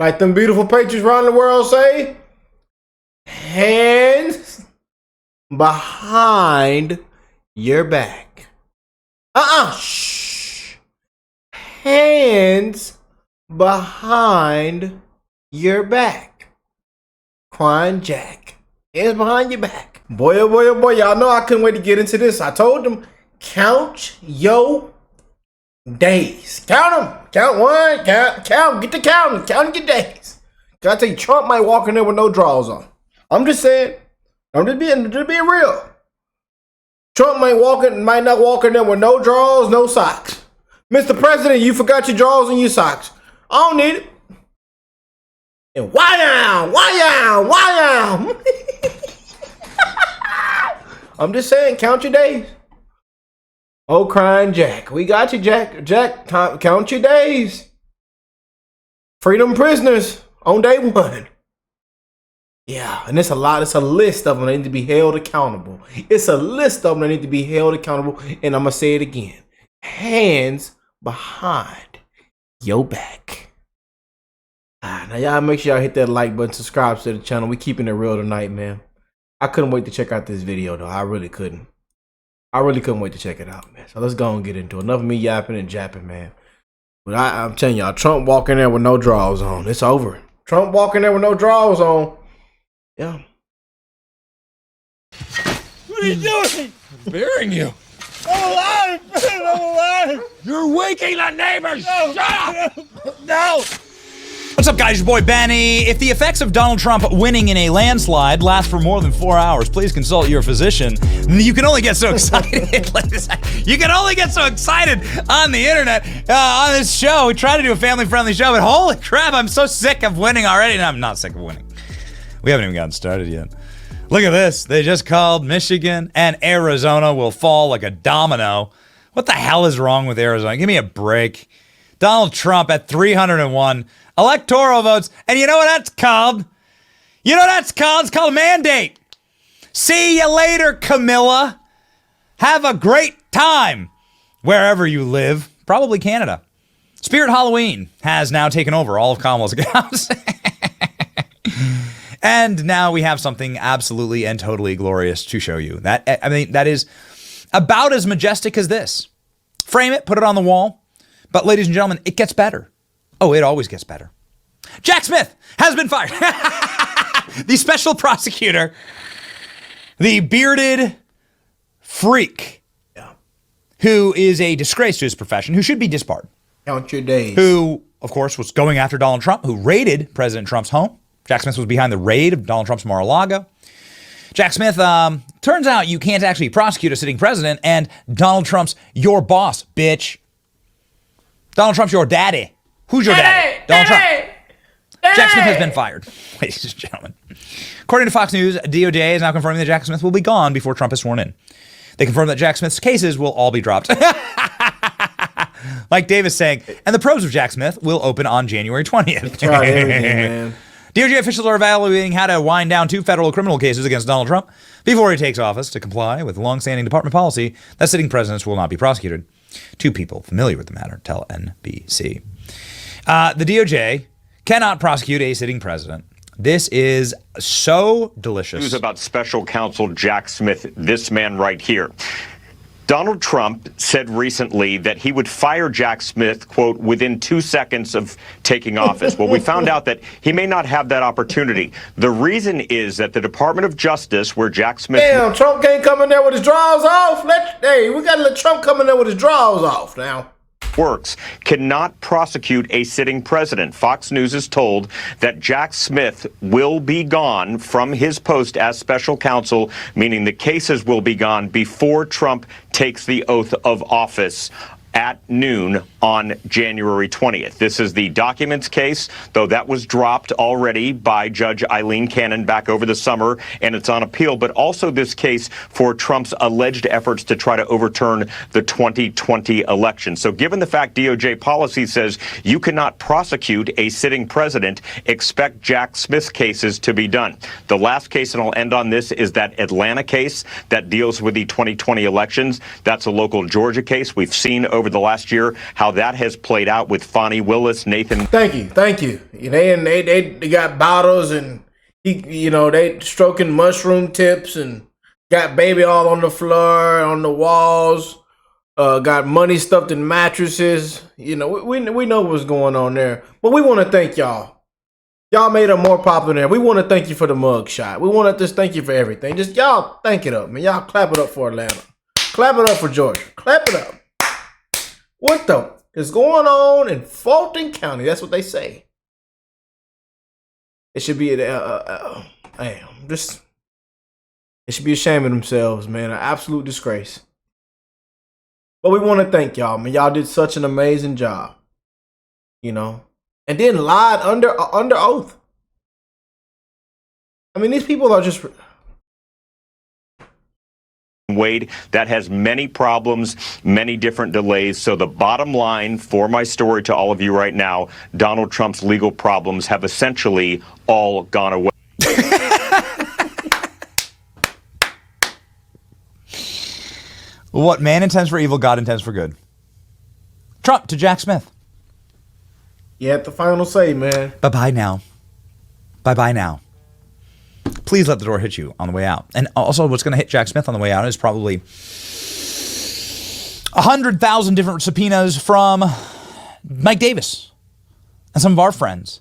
Like them beautiful patriots around the world say, hands behind your back. Shh. Hands behind your back. Crying Jack. Hands behind your back. Boy, oh boy, oh boy. Y'all know I couldn't wait to get into this. I told them, count your days. Count them. Count one. Count. Get to counting. Count your days. Cause I tell you, Trump might walk in there with no drawers on. I'm just saying. I'm just being real. Trump might not walk in there with no drawers, no socks. Mr. President, you forgot your drawers and your socks. I don't need it. And why? I'm just saying, count your days. Oh, crying Jack. We got you, Jack. Jack, count your days. Freedom prisoners on day one. Yeah, and it's a list of them that need to be held accountable. It's a list of them that need to be held accountable. And I'm going to say it again. Hands behind your back. Now, y'all make sure y'all hit that like button, subscribe to the channel. We keeping it real tonight, man. I couldn't wait to check out this video, though. I really couldn't. Couldn't wait to check it out, man. So let's go and get into it. Enough of me yapping and japping, man. But I'm telling y'all, Trump walking there with no drawers on. It's over. Trump walking there with no drawers on. Yeah. What are you doing? I'm burying you. I'm alive! I'm alive! You're waking the neighbors! No. Shut up! No! What's up, guys? Your boy Benny. If the effects of Donald Trump winning in a landslide last for more than 4 hours, please consult your physician. You can only get so excited. You can only get so excited on the internet, on this show. We try to do a family-friendly show, but holy crap, I'm so sick of winning already. And I'm not sick of winning. We haven't even gotten started yet. Look at this. They just called Michigan and Arizona will fall like a domino. What the hell is wrong with Arizona? Give me a break. Donald Trump at 301 electoral votes. And you know what that's called? You know what that's called? It's called a mandate. See you later, Camilla. Have a great time wherever you live. Probably Canada. Spirit Halloween has now taken over all of Kamala's accounts. And now we have something absolutely and totally glorious to show you. That is about as majestic as this. Frame it, put it on the wall. But ladies and gentlemen, it gets better. Oh, it always gets better. Jack Smith has been fired. The special prosecutor, the bearded freak, who is a disgrace to his profession, who should be disbarred. Count your days. Who, of course, was going after Donald Trump, who raided President Trump's home. Jack Smith was behind the raid of Donald Trump's Mar-a-Lago. Jack Smith, turns out you can't actually prosecute a sitting president, and Donald Trump's your boss, bitch. Donald Trump's your daddy. Who's your daddy? Donald Trump. Jack Smith has been fired, ladies and gentlemen. According to Fox News, DOJ is now confirming that Jack Smith will be gone before Trump is sworn in. They confirmed that Jack Smith's cases will all be dropped. Like Dave is saying, and the probes of Jack Smith will open on January 20th. That's right, everything, man. DOJ officials are evaluating how to wind down 2 federal criminal cases against Donald Trump before he takes office to comply with longstanding department policy that sitting presidents will not be prosecuted. 2 people familiar with the matter tell NBC. The DOJ cannot prosecute a sitting president. This is so delicious. News about special counsel Jack Smith, this man right here. Donald Trump said recently that he would fire Jack Smith, quote, within 2 seconds of taking office. Well, we found out that he may not have that opportunity. The reason is that the Department of Justice, where Jack Smith... Damn, Trump can't come in there with his drawers off. We got to let Trump come in there with his drawers off now. Works cannot prosecute a sitting president. Fox News is told that Jack Smith will be gone from his post as special counsel, meaning the cases will be gone before Trump takes the oath of office at noon on January 20th. This is the documents case, though that was dropped already by Judge Eileen Cannon back over the summer, and it's on appeal, but also this case for Trump's alleged efforts to try to overturn the 2020 election. So given the fact DOJ policy says you cannot prosecute a sitting president, expect Jack Smith's cases to be done. The last case, and I'll end on this, is that Atlanta case that deals with the 2020 elections. That's a local Georgia case. We've seen over over the last year, how that has played out with Fonnie Willis, Nathan. Thank you. They got bottles and they stroking mushroom tips and got baby all on the floor, on the walls. Got money stuffed in mattresses. We know what's going on there. But we want to thank y'all. Y'all made them more popular. We want to thank you for the mug shot. We want to just thank you for everything. Just y'all thank it up, man. Y'all clap it up for Atlanta. Clap it up for Georgia. Clap it up. What the is going on in Fulton County? That's what they say. It should be they should be ashamed of themselves, man. An absolute disgrace. But we want to thank y'all, man. Y'all did such an amazing job. And then lied under oath. I mean, these people are just... Wade, that has many problems, many different delays. So the bottom line for my story to all of you right now, Donald Trump's legal problems have essentially all gone away. What man intends for evil, God intends for good. Trump to Jack Smith. You have the final say, man. Bye-bye now. Bye-bye now. Please let the door hit you on the way out. And also what's going to hit Jack Smith on the way out is probably 100,000 different subpoenas from Mike Davis and some of our friends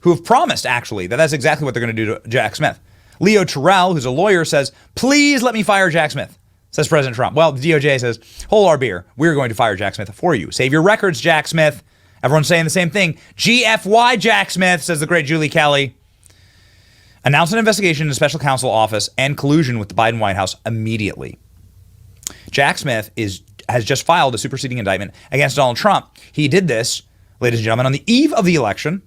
who have promised, actually, that that's exactly what they're going to do to Jack Smith. Leo Terrell, who's a lawyer, says, please let me fire Jack Smith, says President Trump. Well, the DOJ says, hold our beer. We're going to fire Jack Smith for you. Save your records, Jack Smith. Everyone's saying the same thing. GFY Jack Smith, says the great Julie Kelly. Announce an investigation in the special counsel office and collusion with the Biden White House immediately. Jack Smith has just filed a superseding indictment against Donald Trump. He did this, ladies and gentlemen, on the eve of the election,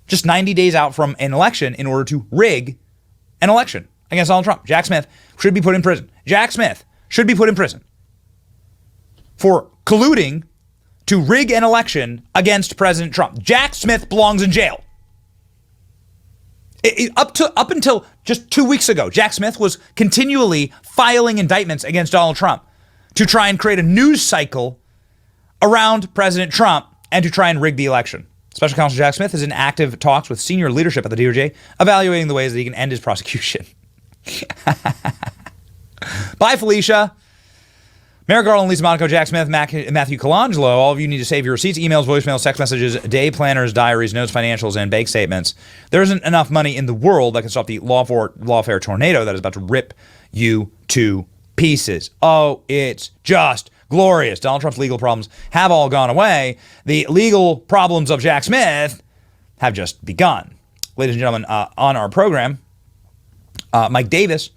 just 90 days out from an election, in order to rig an election against Donald Trump. Jack Smith should be put in prison. Jack Smith should be put in prison for colluding to rig an election against President Trump. Jack Smith belongs in jail. Up until just 2 weeks ago, Jack Smith was continually filing indictments against Donald Trump to try and create a news cycle around President Trump and to try and rig the election. Special Counsel Jack Smith is in active talks with senior leadership at the DOJ, evaluating the ways that he can end his prosecution. Bye, Felicia. Merrick Garland, Lisa Monaco, Jack Smith, Matthew Colangelo. All of you need to save your receipts, emails, voicemails, text messages, day planners, diaries, notes, financials, and bank statements. There isn't enough money in the world that can stop the lawfare tornado that is about to rip you to pieces. Oh, it's just glorious. Donald Trump's legal problems have all gone away. The legal problems of Jack Smith have just begun. Ladies and gentlemen, on our program, Mike Davis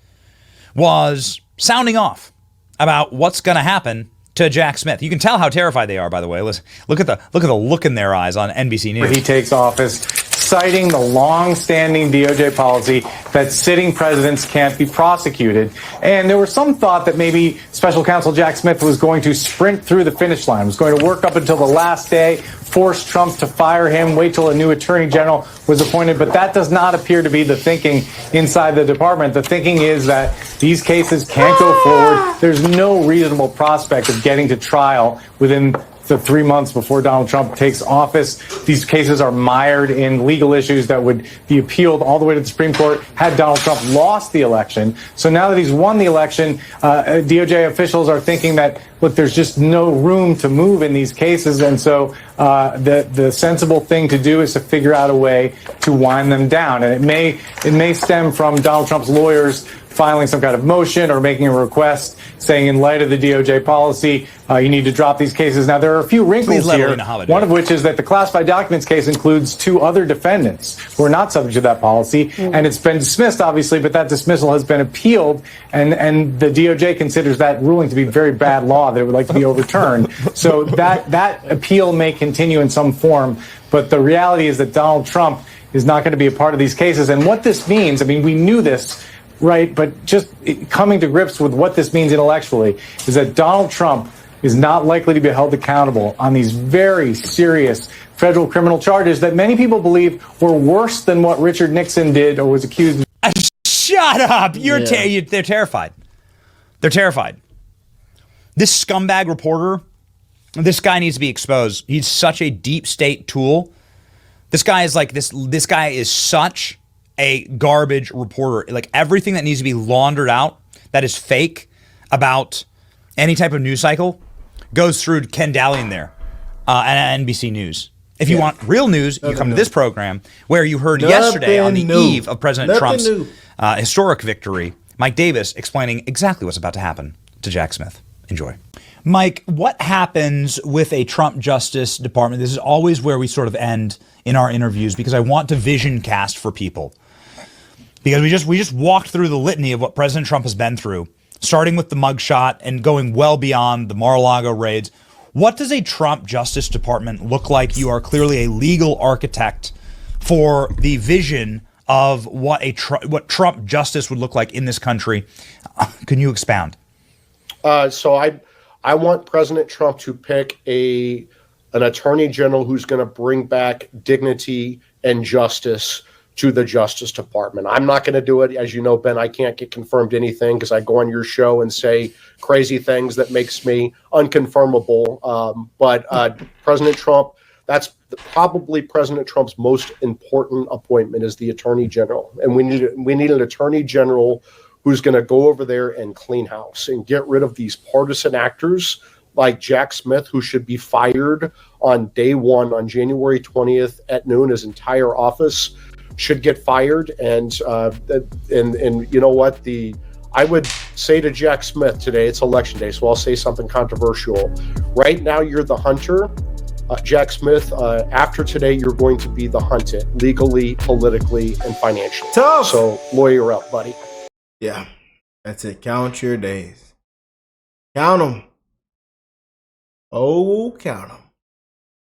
was sounding off about what's going to happen to Jack Smith. You can tell how terrified they are, by the way. Look at the look in their eyes on NBC News. He takes office, citing the long-standing DOJ policy that sitting presidents can't be prosecuted. And there was some thought that maybe Special Counsel Jack Smith was going to sprint through the finish line, was going to work up until the last day, force Trump to fire him, wait till a new attorney general was appointed. But that does not appear to be the thinking inside the department. The thinking is that these cases can't go forward. There's no reasonable prospect of getting to trial within the 3 months before Donald Trump takes office. These cases are mired in legal issues that would be appealed all the way to the Supreme Court had Donald Trump lost the election. So now that he's won the election, DOJ officials are thinking that, look, there's just no room to move in these cases. And so the sensible thing to do is to figure out a way to wind them down. And it may stem from Donald Trump's lawyers filing some kind of motion or making a request saying, in light of the DOJ policy, you need to drop these cases. Now, there are a few wrinkles here, one of which is that the classified documents case includes 2 other defendants who are not subject to that policy. And it's been dismissed, obviously, but that dismissal has been appealed. And the DOJ considers that ruling to be very bad law, that it would like to be overturned. So that appeal may continue in some form. But the reality is that Donald Trump is not going to be a part of these cases. And what this means, I mean, we knew this, right? But just coming to grips with what this means intellectually is that Donald Trump is not likely to be held accountable on these very serious federal criminal charges that many people believe were worse than what Richard Nixon did or was accused of. Shut up! They're terrified. They're terrified. This scumbag reporter This guy needs to be exposed. He's such a deep state tool. This guy is like this. This guy is such a garbage reporter. Like everything that needs to be laundered out that is fake about any type of news cycle goes through Ken Dalian there at NBC News. If you want real news, you come to this program where you heard yesterday on the eve of President Trump's historic victory, Mike Davis explaining exactly what's about to happen to Jack Smith. Enjoy. Mike, what happens with a Trump Justice Department? This is always where we sort of end in our interviews because I want to vision cast for people. Because we just walked through the litany of what President Trump has been through, starting with the mugshot and going well beyond the Mar-a-Lago raids. What does a Trump Justice Department look like? You are clearly a legal architect for the vision of what what Trump justice would look like in this country. Can you expound? So I want President Trump to pick an attorney general who's going to bring back dignity and justice to the Justice Department. I'm not going to do it. As you know, Ben, I can't get confirmed anything because I go on your show and say crazy things that makes me unconfirmable. But President Trump, that's probably President Trump's most important appointment is the attorney general. And we need an attorney general who's going to go over there and clean house and get rid of these partisan actors like Jack Smith, who should be fired on day one, on January 20th at noon. His entire office should get fired. And you know what? I would say to Jack Smith today, it's election day, so I'll say something controversial. Right now, you're the hunter. Jack Smith, after today, you're going to be the hunted, legally, politically, and financially. Tough. So lawyer up, buddy. Yeah, that's it. Count your days. Count them. Oh, count them.